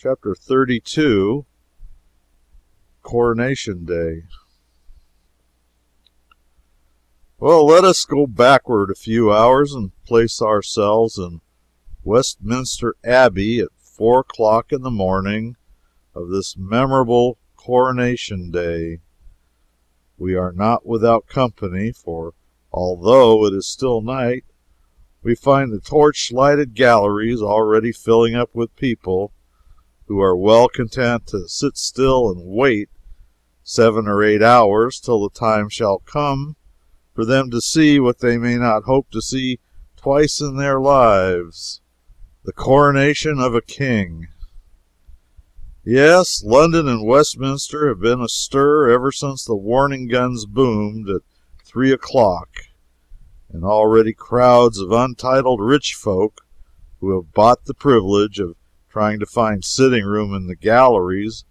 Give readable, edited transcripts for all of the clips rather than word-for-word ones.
Chapter 32, Coronation Day. Well, let us go backward a few hours and place ourselves in Westminster Abbey at 4 o'clock in the morning of this memorable Coronation Day. We are not without company, for although it is still night, we find the torch-lighted galleries already filling up with people who are well content to sit still and wait 7 or 8 hours till the time shall come for them to see what they may not hope to see twice in their lives, the coronation of a king. Yes, London and Westminster have been astir ever since the warning guns boomed at 3 o'clock, and already crowds of untitled rich folk who have bought the privilege of trying to find sitting room in the galleries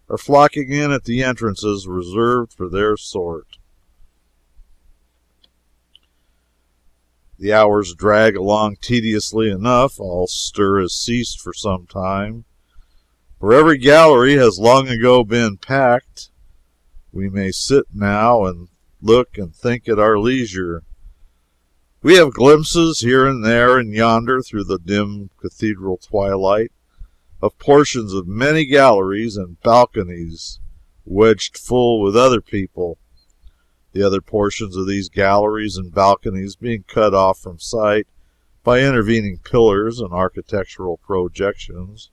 are flocking in at the entrances reserved for their sort. The hours drag along tediously enough. All stir has ceased for some time, for every gallery has long ago been packed. We may sit now and look and think at our leisure. We have glimpses here and there and yonder through the dim cathedral twilight of portions of many galleries and balconies wedged full with other people, the other portions of these galleries and balconies being cut off from sight by intervening pillars and architectural projections.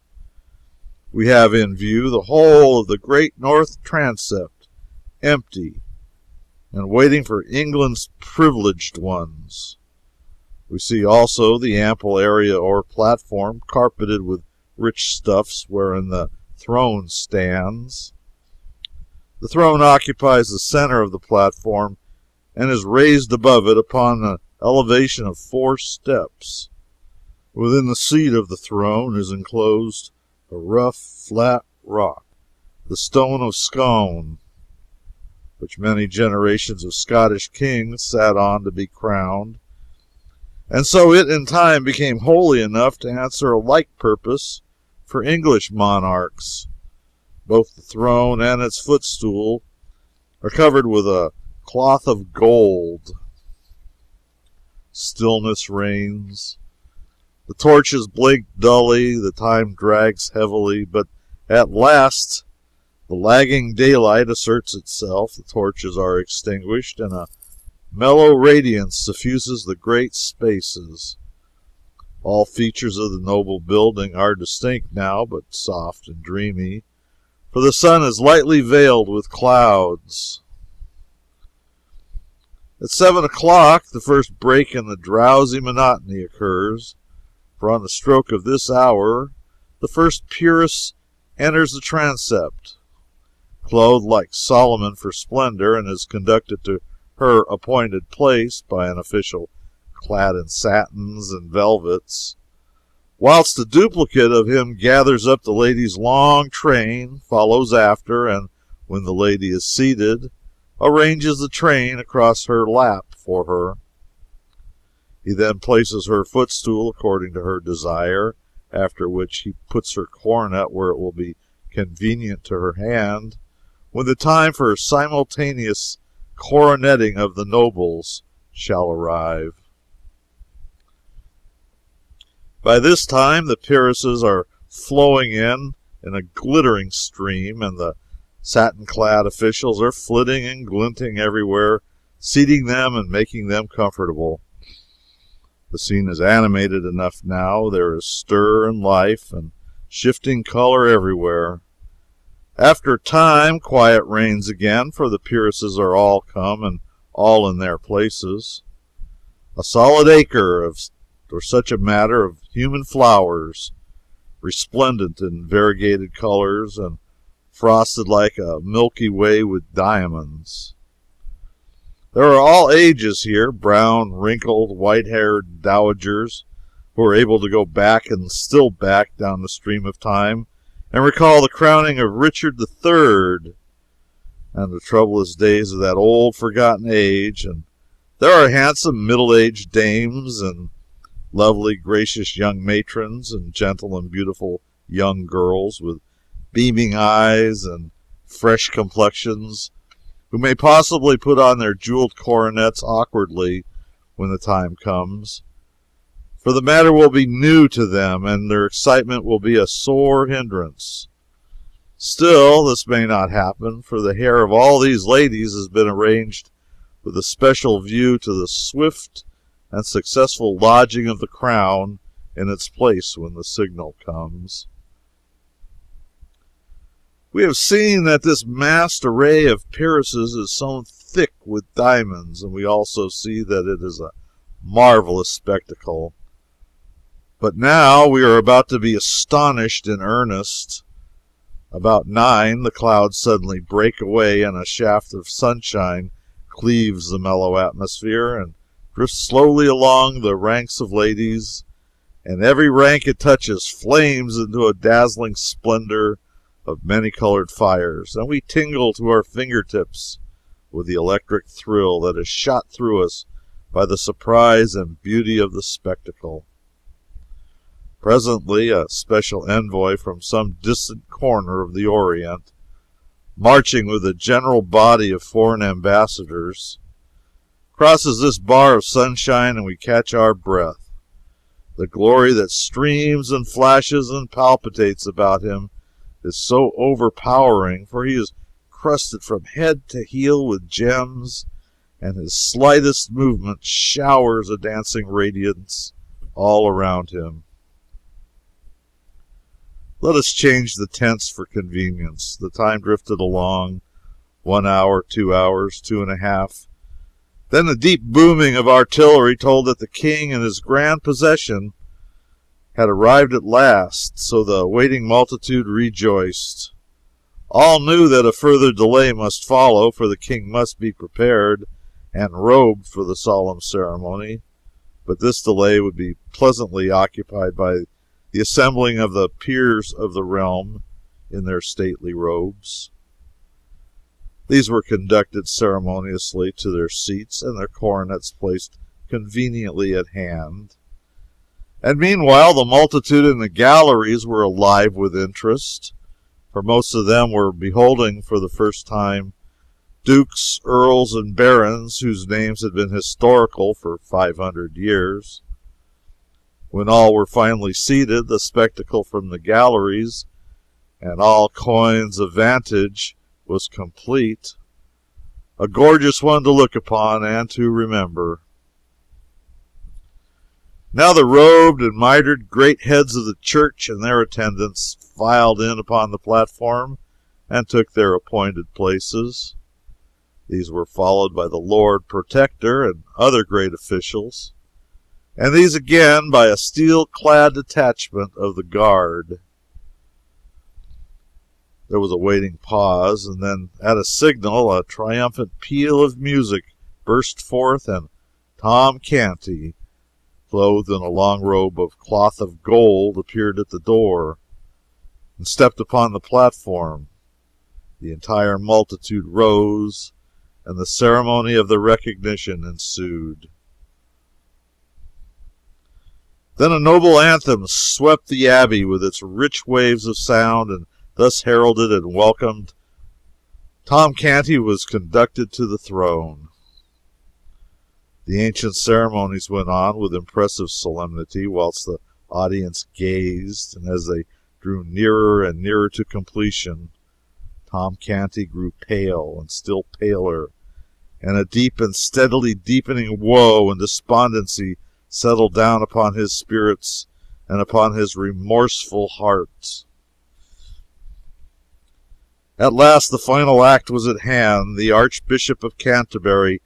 We have in view the whole of the great north transept, empty and waiting for England's privileged ones. We see also the ample area or platform carpeted with rich stuffs wherein the throne stands. The throne occupies the center of the platform and is raised above it upon an elevation of 4 steps. Within the seat of the throne is enclosed a rough, flat rock, the stone of Scone, which many generations of Scottish kings sat on to be crowned, and so it in time became holy enough to answer a like purpose for English monarchs. Both the throne and its footstool are covered with a cloth of gold. Stillness reigns. The torches blink dully, the time drags heavily, but at last the lagging daylight asserts itself, the torches are extinguished, and a mellow radiance suffuses the great spaces. All features of the noble building are distinct now, but soft and dreamy, for the sun is lightly veiled with clouds. At 7 o'clock, the first break in the drowsy monotony occurs, for on the stroke of this hour, the first peeress enters the transept, clothed like Solomon for splendor, and is conducted to her appointed place by an official clad in satins and velvets, whilst a duplicate of him gathers up the lady's long train, follows after, and when the lady is seated, arranges the train across her lap for her. He then places her footstool according to her desire, after which he puts her coronet where it will be convenient to her hand, when the time for simultaneous coroneting of the nobles shall arrive. By this time the peeresses are flowing in a glittering stream, and the satin-clad officials are flitting and glinting everywhere, seating them and making them comfortable. The scene is animated enough now. There is stir and life and shifting color everywhere. After a time, quiet reigns again, for the peeresses are all come and all in their places. A solid acre of, or such a matter, of human flowers, resplendent in variegated colors and frosted like a Milky Way with diamonds. There are all ages here, brown, wrinkled, white-haired dowagers who are able to go back and still back down the stream of time and recall the crowning of Richard III and the troublous days of that old forgotten age, and there are handsome middle-aged dames and lovely, gracious young matrons and gentle and beautiful young girls with beaming eyes and fresh complexions, who may possibly put on their jeweled coronets awkwardly when the time comes, for the matter will be new to them, and their excitement will be a sore hindrance. Still, this may not happen, for the hair of all these ladies has been arranged with a special view to the swift and successful lodging of the crown in its place when the signal comes. We have seen that this massed array of peeresses is sewn thick with diamonds, and we also see that it is a marvelous spectacle. But now we are about to be astonished in earnest. About 9, the clouds suddenly break away, and a shaft of sunshine cleaves the mellow atmosphere and drifts slowly along the ranks of ladies, and every rank it touches flames into a dazzling splendor of many-colored fires, and we tingle to our fingertips with the electric thrill that is shot through us by the surprise and beauty of the spectacle. Presently, a special envoy from some distant corner of the Orient, marching with a general body of foreign ambassadors, crosses this bar of sunshine, and we catch our breath. The glory that streams and flashes and palpitates about him is so overpowering, for he is crusted from head to heel with gems, and his slightest movement showers a dancing radiance all around him. Let us change the tense for convenience. The time drifted along, 1 hour, 2 hours, 2.5. Then the deep booming of artillery told that the king and his grand procession had arrived at last, so the waiting multitude rejoiced. All knew that a further delay must follow, for the king must be prepared and robed for the solemn ceremony, but this delay would be pleasantly occupied by the assembling of the peers of the realm in their stately robes. These were conducted ceremoniously to their seats, and their coronets placed conveniently at hand. And meanwhile the multitude in the galleries were alive with interest, for most of them were beholding for the first time dukes, earls, and barons whose names had been historical for 500 years. When all were finally seated, the spectacle from the galleries and all coigns of vantage was complete, a gorgeous one to look upon and to remember. Now the robed and mitred great heads of the church and their attendants filed in upon the platform and took their appointed places. These were followed by the Lord Protector and other great officials, and these again by a steel-clad detachment of the guard. There was a waiting pause, and then at a signal a triumphant peal of music burst forth, and Tom Canty, clothed in a long robe of cloth of gold, appeared at the door and stepped upon the platform. The entire multitude rose, and the ceremony of the recognition ensued. Then a noble anthem swept the Abbey with its rich waves of sound, and thus heralded and welcomed, Tom Canty was conducted to the throne. The ancient ceremonies went on with impressive solemnity whilst the audience gazed, and as they drew nearer and nearer to completion, Tom Canty grew pale and still paler, and a deep and steadily deepening woe and despondency settled down upon his spirits and upon his remorseful heart. At last the final act was at hand. The Archbishop of Canterbury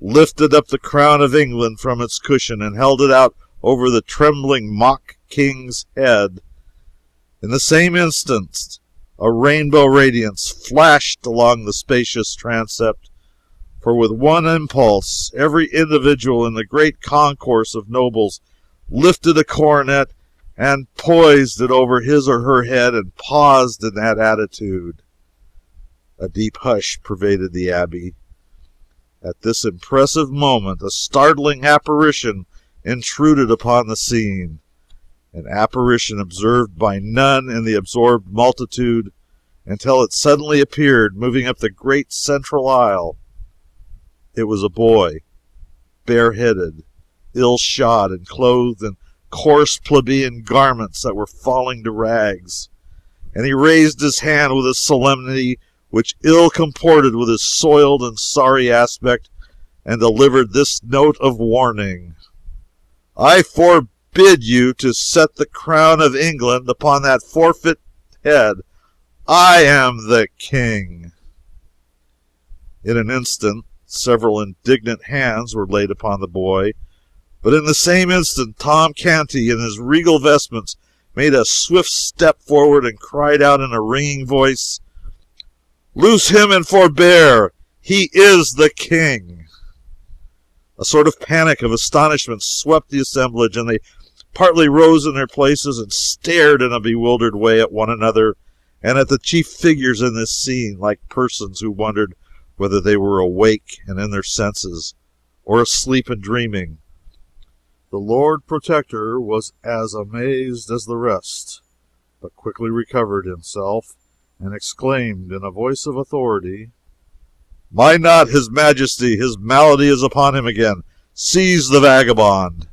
lifted up the crown of England from its cushion and held it out over the trembling mock king's head. In the same instant a rainbow radiance flashed along the spacious transept, for with one impulse every individual in the great concourse of nobles lifted a coronet and poised it over his or her head and paused in that attitude. A deep hush pervaded the Abbey. At this impressive moment a startling apparition intruded upon the scene. an apparition observed by none in the absorbed multitude, until it suddenly appeared, moving up the great central aisle. It was a boy, bareheaded, ill-shod, and clothed in coarse plebeian garments that were falling to rags, and he raised his hand with a solemnity which ill comported with his soiled and sorry aspect, and delivered this note of warning: "I forbid you to set the crown of England upon that forfeit head. I am the king." In an instant, several indignant hands were laid upon the boy, but in the same instant Tom Canty, in his regal vestments, made a swift step forward and cried out in a ringing voice, "Loose him and forbear! He is the king!" A sort of panic of astonishment swept the assemblage, and they partly rose in their places and stared in a bewildered way at one another and at the chief figures in this scene, like persons who wondered whether they were awake and in their senses, or asleep and dreaming. The Lord Protector was as amazed as the rest, but quickly recovered himself, and exclaimed in a voice of authority, "Mind not his majesty, his malady is upon him again. Seize the vagabond."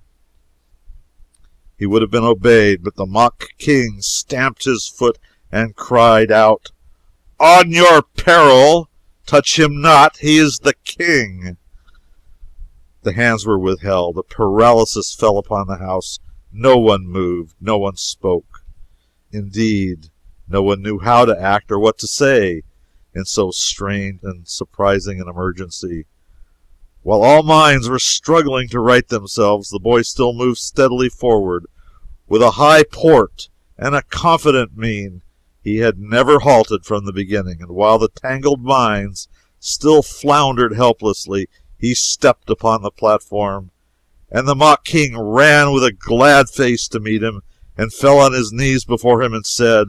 He would have been obeyed, but the mock king stamped his foot and cried out, "On your peril! Touch him not! He is the king!" The hands were withheld. A paralysis fell upon the house. No one moved. No one spoke. Indeed, no one knew how to act or what to say in so strange and surprising an emergency. While all minds were struggling to right themselves, the boy still moved steadily forward, with a high port and a confident mien. He had never halted from the beginning, and while the tangled minds still floundered helplessly, he stepped upon the platform, and the mock king ran with a glad face to meet him, and fell on his knees before him, and said,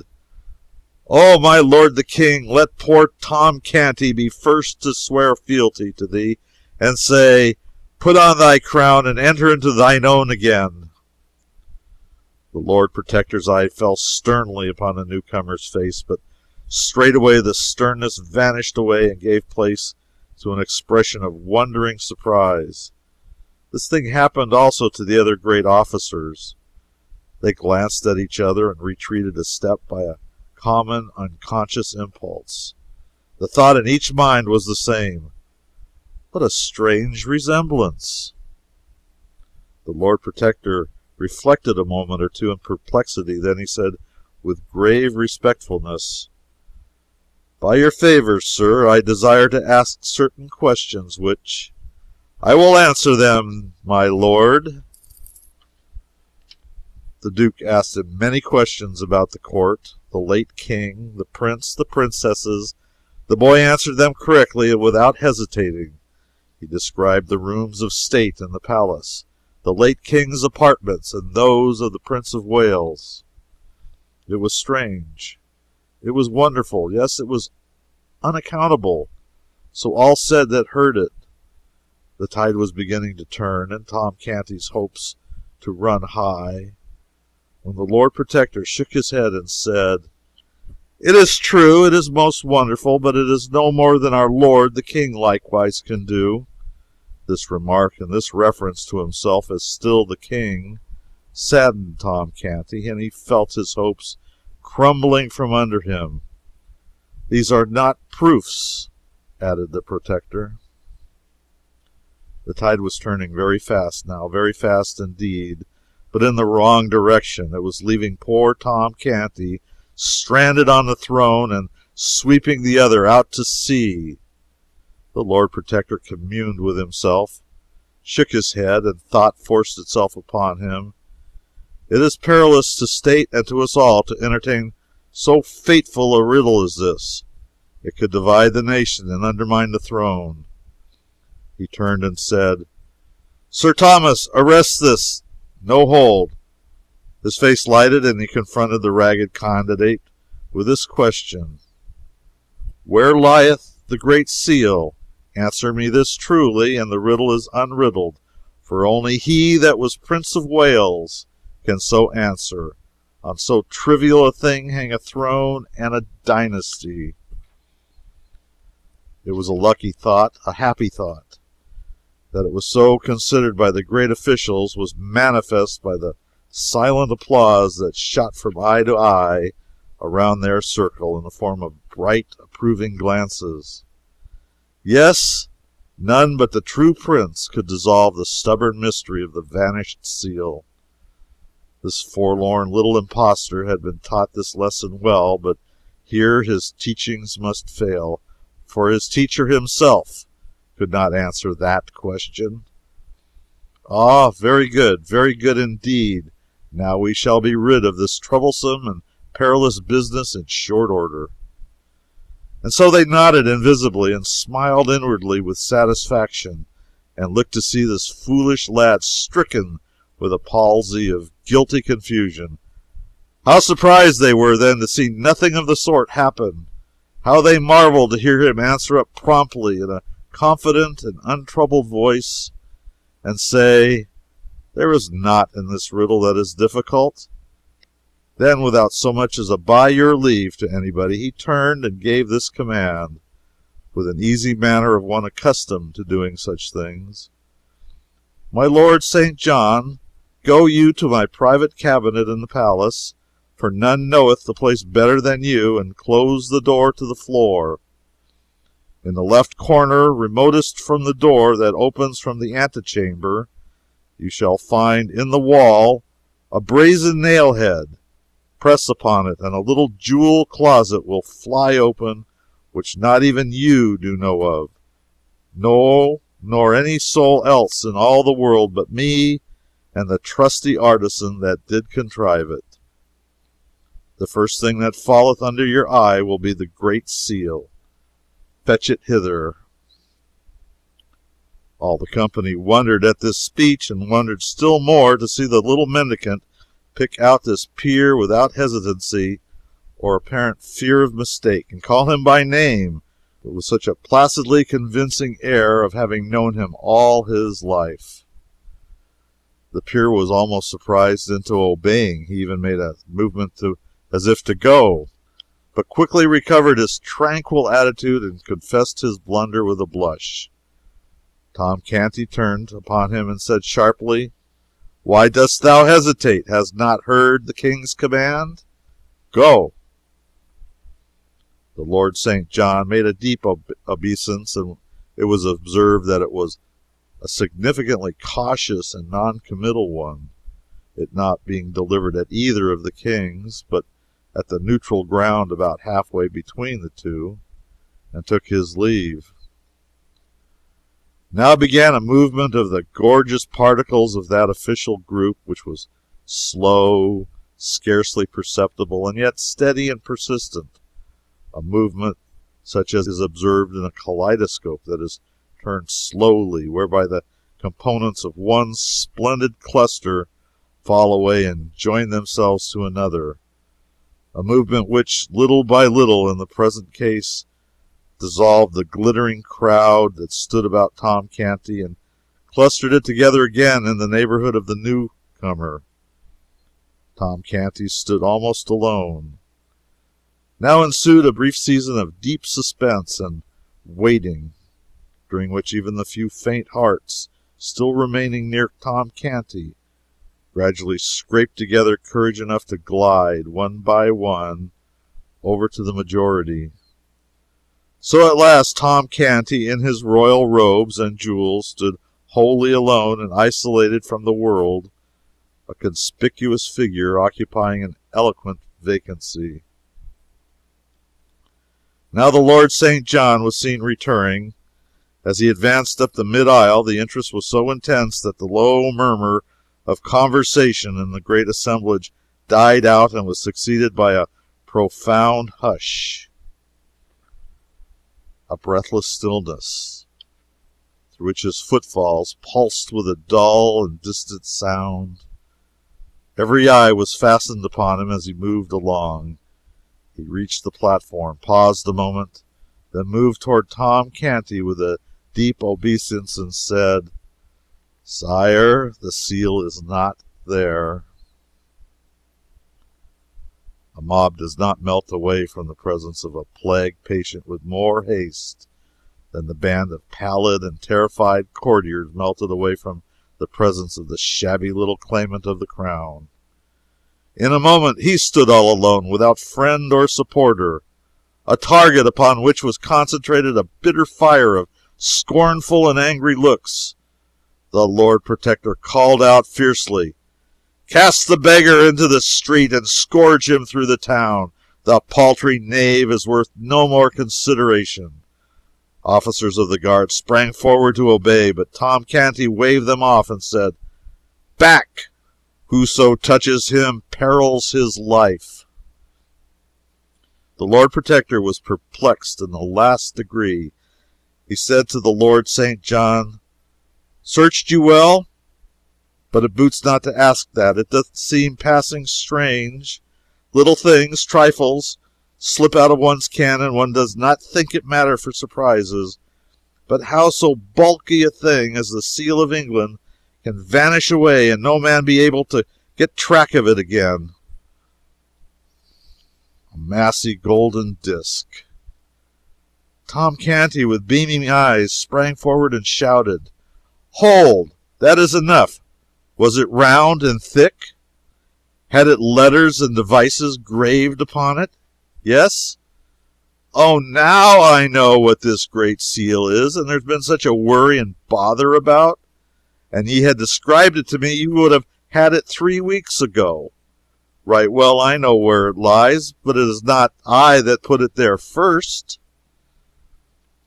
"Oh, my lord the king, let poor Tom Canty be first to swear fealty to thee, and say, Put on thy crown, and enter into thine own again." The Lord Protector's eye fell sternly upon the newcomer's face, but straightway the sternness vanished away and gave place to an expression of wondering surprise. This thing happened also to the other great officers. They glanced at each other and retreated a step by a common unconscious impulse. The thought in each mind was the same: what a strange resemblance! The Lord Protector reflected a moment or two in perplexity. Then he said, with grave respectfulness, "By your favor, sir, I desire to ask certain questions, which I will answer them, my lord." The Duke asked him many questions about the court, the late king, the prince, the princesses. The boy answered them correctly and without hesitating. He described the rooms of state in the palace, the late king's apartments, and those of the Prince of Wales. It was strange. It was wonderful. Yes, it was unaccountable. So all said that heard it. The tide was beginning to turn, and Tom Canty's hopes to run high, when the Lord Protector shook his head and said, "It is true, it is most wonderful, but it is no more than our Lord the King likewise can do." This remark, and this reference to himself as still the king, saddened Tom Canty, and he felt his hopes crumbling from under him. "These are not proofs," added the Protector. The tide was turning very fast now, very fast indeed, but in the wrong direction. It was leaving poor Tom Canty stranded on the throne and sweeping the other out to sea. The Lord Protector communed with himself, shook his head, and thought forced itself upon him. It is perilous to state and to us all to entertain so fateful a riddle as this. It could divide the nation and undermine the throne. He turned and said, "Sir Thomas, arrest this. No hold." His face lighted, and he confronted the ragged candidate with this question: "Where lieth the Great Seal? Answer me this truly, and the riddle is unriddled, for only he that was Prince of Wales can so answer. On so trivial a thing hang a throne and a dynasty. It was a lucky thought, a happy thought. That it was so considered by the great officials was manifest by the silent applause that shot from eye to eye around their circle in the form of bright, approving glances. Yes, none but the true prince could dissolve the stubborn mystery of the vanished seal. This forlorn little impostor had been taught this lesson well, but here his teachings must fail, for his teacher himself could not answer that question. Ah, very good indeed. Now we shall be rid of this troublesome and perilous business in short order. And so they nodded invisibly and smiled inwardly with satisfaction, and looked to see this foolish lad stricken with a palsy of guilty confusion. How surprised they were then to see nothing of the sort happen! How they marveled to hear him answer up promptly in a confident and untroubled voice, and say, "There is naught in this riddle that is difficult." Then, without so much as a "by your leave" to anybody, he turned and gave this command, with an easy manner of one accustomed to doing such things: "My Lord St. John, go you to my private cabinet in the palace, for none knoweth the place better than you, and close the door to the floor. In the left corner, remotest from the door that opens from the antechamber, you shall find in the wall a brazen nail head. Press upon it, and a little jewel closet will fly open, which not even you do know of, no, nor any soul else in all the world but me and the trusty artisan that did contrive it. The first thing that falleth under your eye will be the great seal. Fetch it hither." All the company wondered at this speech, and wondered still more to see the little mendicant pick out this peer without hesitancy or apparent fear of mistake, and call him by name, but with such a placidly convincing air of having known him all his life. The peer was almost surprised into obeying. He even made a movement as if to go, but quickly recovered his tranquil attitude and confessed his blunder with a blush. Tom Canty turned upon him and said sharply, "Why dost thou hesitate? Hast not heard the King's command? Go!" The Lord St. John made a deep obeisance, and it was observed that it was a significantly cautious and non-committal one, it not being delivered at either of the kings, but at the neutral ground about halfway between the two, and took his leave. Now began a movement of the gorgeous particles of that official group, which was slow, scarcely perceptible, and yet steady and persistent, a movement such as is observed in a kaleidoscope that is turned slowly, whereby the components of one splendid cluster fall away and join themselves to another, a movement which, little by little, in the present case, dissolved the glittering crowd that stood about Tom Canty and clustered it together again in the neighborhood of the newcomer. Tom Canty stood almost alone. Now ensued a brief season of deep suspense and waiting, during which even the few faint hearts still remaining near Tom Canty gradually scraped together courage enough to glide, one by one, over to the majority. So at last Tom Canty, in his royal robes and jewels, stood wholly alone and isolated from the world, a conspicuous figure occupying an eloquent vacancy. Now the Lord St. John was seen returning. As he advanced up the mid-aisle, the interest was so intense that the low murmur of conversation in the great assemblage died out and was succeeded by a profound hush, a breathless stillness, through which his footfalls pulsed with a dull and distant sound. Every eye was fastened upon him as he moved along. He reached the platform, paused a moment, then moved toward Tom Canty with a deep obeisance and said, "Sire, the seal is not there." A mob does not melt away from the presence of a plague patient with more haste than the band of pallid and terrified courtiers melted away from the presence of the shabby little claimant of the crown. In a moment he stood all alone, without friend or supporter, a target upon which was concentrated a bitter fire of scornful and angry looks. The Lord Protector called out fiercely, "Cast the beggar into the street and scourge him through the town. The paltry knave is worth no more consideration." Officers of the guard sprang forward to obey, but Tom Canty waved them off and said, "Back! Whoso touches him perils his life." The Lord Protector was perplexed in the last degree. He said to the Lord St. John, "Searched you well? But it boots not to ask that. It doth seem passing strange. Little things, trifles, slip out of one's ken, and one does not think it matter for surprises. But how so bulky a thing as the seal of England can vanish away and no man be able to get track of it again?" A massy golden disk. Tom Canty, with beaming eyes, sprang forward and shouted, "Hold! That is enough! Was it round and thick? Had it letters and devices graved upon it? Yes? Oh, now I know what this great seal is, and there's been such a worry and bother about. And ye had described it to me, you would have had it 3 weeks ago. Right well I know where it lies, but it is not I that put it there first."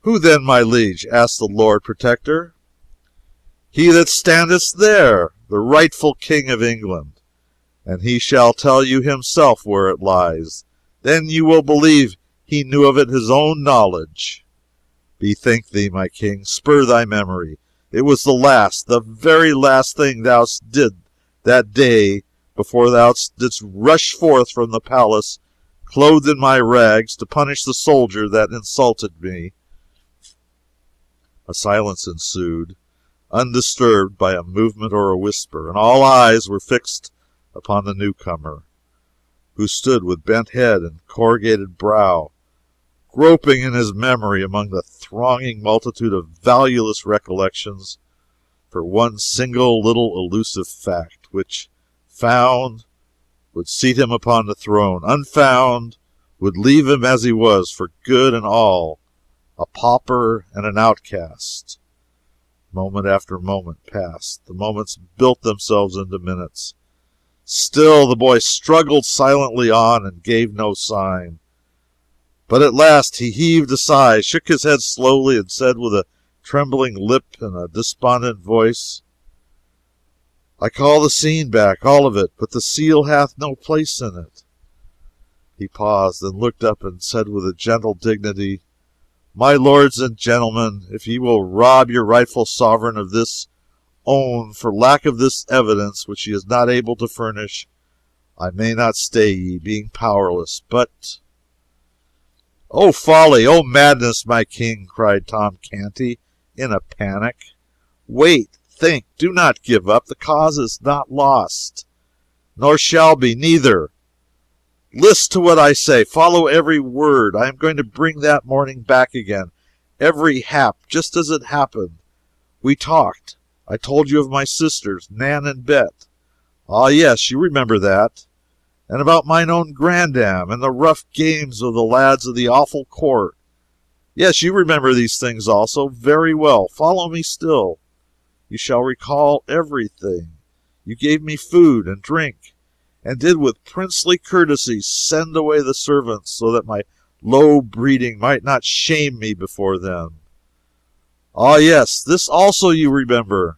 "Who then, my liege?" asked the Lord Protector. "He that standeth there, the rightful King of England, and he shall tell you himself where it lies. Then you will believe he knew of it his own knowledge. Bethink thee, my king, spur thy memory. It was the last, the very last thing thou did that day before thou didst rush forth from the palace, clothed in my rags, to punish the soldier that insulted me." A silence ensued, undisturbed by a movement or a whisper, and all eyes were fixed upon the newcomer, who stood with bent head and corrugated brow, groping in his memory among the thronging multitude of valueless recollections for one single little elusive fact, which, found, would seat him upon the throne; unfound, would leave him as he was, for good and all, a pauper and an outcast. Moment after moment passed. The moments built themselves into minutes. Still the boy struggled silently on and gave no sign. But at last he heaved a sigh, shook his head slowly, and said with a trembling lip and a despondent voice, "I call the scene back, all of it, but the seal hath no place in it." He paused, then looked up and said with a gentle dignity, "My lords and gentlemen, if ye will rob your rightful sovereign of this own for lack of this evidence which he is not able to furnish, I may not stay ye, being powerless, but—" "Oh, folly! Oh, madness, my king!" cried Tom Canty, in a panic. "Wait! Think! Do not give up! The cause is not lost, nor shall be, neither. List to what I say. Follow every word. I am going to bring that morning back again, every hap, just as it happened. We talked. I told you of my sisters, Nan and Bet. Ah, yes, you remember that. And about mine own grandam, and the rough games of the lads of the awful court. Yes, you remember these things also. Very well. Follow me still. You shall recall everything. You gave me food and drink, and did with princely courtesy send away the servants, so that my low breeding might not shame me before them. Ah, yes, this also you remember."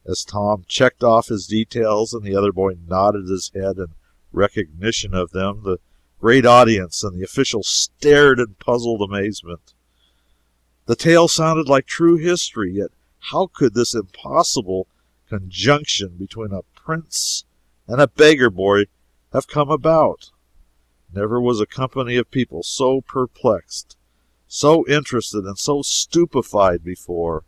As Tom checked off his details and the other boy nodded his head in recognition of them, the great audience and the official stared in puzzled amazement. The tale sounded like true history, yet how could this impossible conjunction between a prince and a beggar boy have come about? Never was a company of people so perplexed, so interested, and so stupefied before.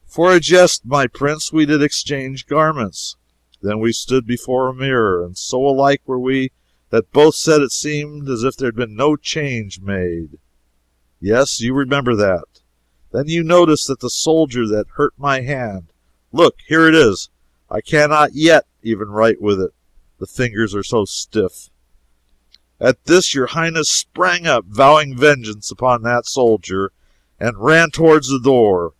"For a jest, my prince, we did exchange garments. Then we stood before a mirror, and so alike were we that both said it seemed as if there had been no change made. Yes, you remember that. Then you noticed that the soldier that hurt my hand, look, here it is. I cannot yet even write with it. The fingers are so stiff. At this your Highness sprang up, vowing vengeance upon that soldier, and ran towards the door.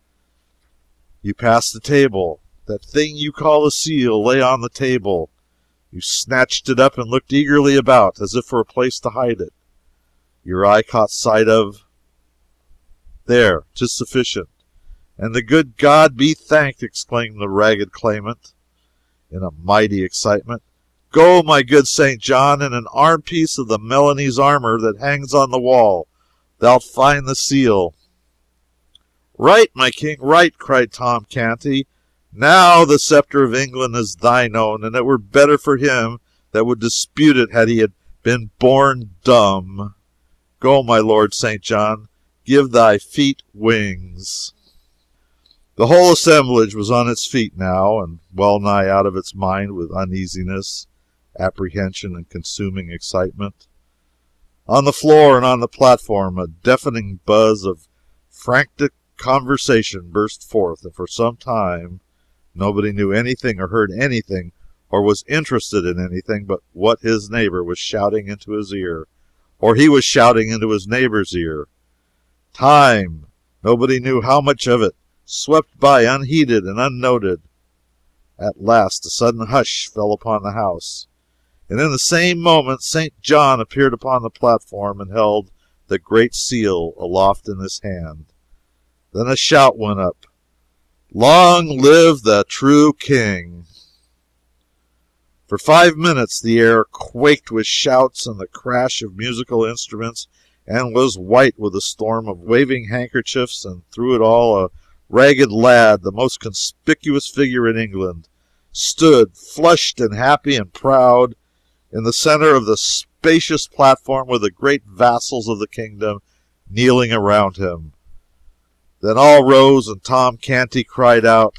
You passed the table. That thing you call a seal lay on the table. You snatched it up and looked eagerly about, as if for a place to hide it. Your eye caught sight of... There, 'tis sufficient. And the good God be thanked, exclaimed the ragged claimant, in a mighty excitement. Go, my good St. John, in an arm-piece of the Milanese armor that hangs on the wall. Thou'lt find the seal. Right, my king, right, cried Tom Canty. Now the sceptre of England is thine own, and it were better for him that would dispute it had he been born dumb. Go, my Lord St. John, give thy feet wings. The whole assemblage was on its feet now, and well nigh out of its mind with uneasiness, apprehension, and consuming excitement. On the floor and on the platform a deafening buzz of frantic conversation burst forth, and for some time nobody knew anything or heard anything or was interested in anything but what his neighbor was shouting into his ear, or he was shouting into his neighbor's ear. Time, nobody knew how much of it, swept by unheeded and unnoted. At last a sudden hush fell upon the house, and in the same moment St. John appeared upon the platform and held the great seal aloft in his hand. Then a shout went up, Long live the true King! For 5 minutes the air quaked with shouts and the crash of musical instruments, and was white with a storm of waving handkerchiefs, and through it all a ragged lad, the most conspicuous figure in England, stood, flushed and happy and proud, in the center of the spacious platform with the great vassals of the kingdom kneeling around him. Then all rose, and Tom Canty cried out,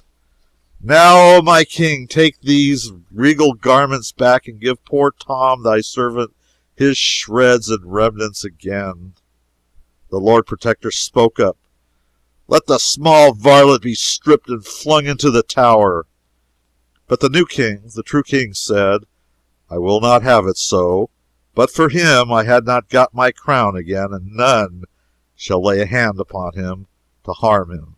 Now, O my king, take these regal garments back, and give poor Tom, thy servant, his shreds and remnants again. The Lord Protector spoke up. Let the small varlet be stripped and flung into the tower. But the new king, the true king, said, I will not have it so. But for him I had not got my crown again, and none shall lay a hand upon him to harm him.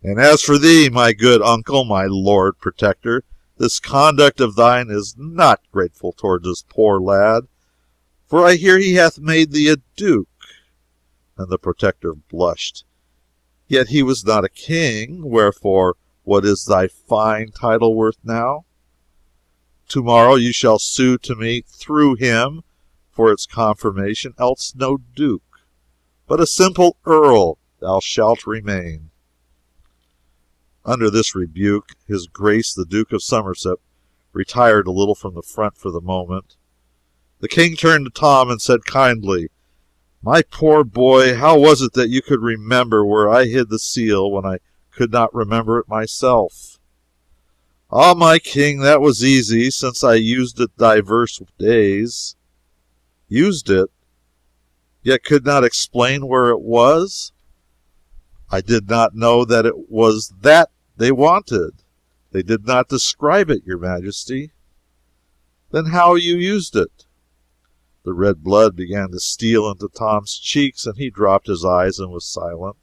And as for thee, my good uncle, my Lord Protector, this conduct of thine is not grateful toward this poor lad, for I hear he hath made thee a duke. And the Protector blushed. Yet he was not a king, wherefore what is thy fine title worth now? Tomorrow you shall sue to me through him for its confirmation, else no duke, but a simple earl thou shalt remain. Under this rebuke, his Grace the Duke of Somerset retired a little from the front for the moment. The king turned to Tom and said kindly, My poor boy, how was it that you could remember where I hid the seal when I could not remember it myself? Ah, my king, that was easy, since I used it divers days. Used it, yet could not explain where it was? I did not know that it was that they wanted. They did not describe it, your majesty. Then how you used it? The red blood began to steal into Tom's cheeks, and he dropped his eyes and was silent.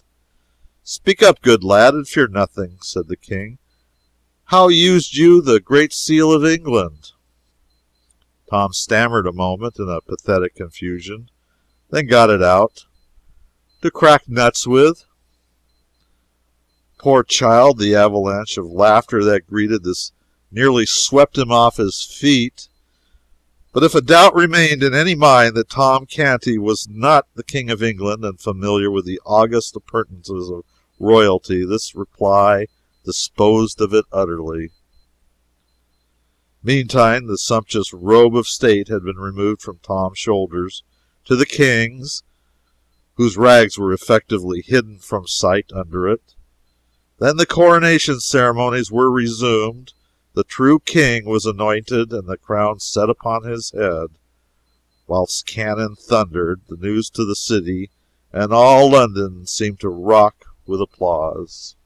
Speak up, good lad, and fear nothing, said the king. How used you the great seal of England? Tom stammered a moment in a pathetic confusion, then got it out. To crack nuts with. Poor child, the avalanche of laughter that greeted this nearly swept him off his feet. But if a doubt remained in any mind that Tom Canty was not the King of England and familiar with the august appurtenances of royalty, this reply disposed of it utterly. Meantime, the sumptuous robe of state had been removed from Tom's shoulders to the king's, whose rags were effectively hidden from sight under it. Then the coronation ceremonies were resumed, the true King was anointed and the crown set upon his head, whilst cannon thundered the news to the city, and all London seemed to rock with applause.